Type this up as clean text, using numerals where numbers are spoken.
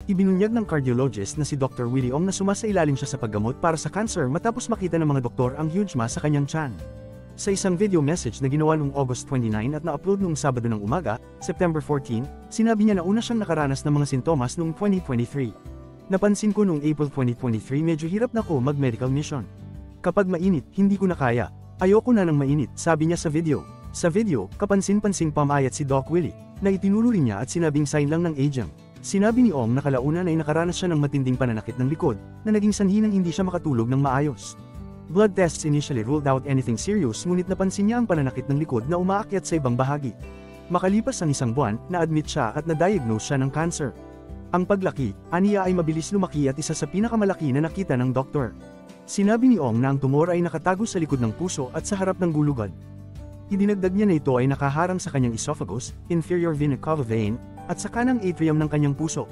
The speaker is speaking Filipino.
Ibinunyag ng cardiologist na si Dr. Willie Ong na sumasailalim siya sa paggamot para sa cancer matapos makita ng mga doktor ang huge mass sa kanyang tiyan. Sa isang video message na ginawa noong August 29 at na-upload noong Sabado ng umaga, September 14, sinabi niya na una siyang nakaranas ng mga sintomas noong 2023. Napansin ko noong April 2023 medyo hirap na ko mag-medical mission. Kapag mainit, hindi ko na kaya. Ayoko na ng mainit, sabi niya sa video. Sa video, kapansin-pansing pamayat si Doc Willie, na itinuro rin niya at sinabing sign lang ng aging. Sinabi ni Ong na kalaunan ay nakaranas siya ng matinding pananakit ng likod, na naging sanhi ng hindi siya makatulog ng maayos. Blood tests initially ruled out anything serious ngunit napansin niya ang pananakit ng likod na umaakyat sa ibang bahagi. Makalipas ang isang buwan, na-admit siya at na-diagnose siya ng cancer. Ang paglaki, aniya ay mabilis lumaki at isa sa pinakamalaki na nakita ng doktor. Sinabi ni Ong na ang tumor ay nakatago sa likod ng puso at sa harap ng gulugod. Idinagdag niya na ito ay nakaharang sa kanyang esophagus, inferior vena cava vein, at sa kanang atrium ng kanyang puso.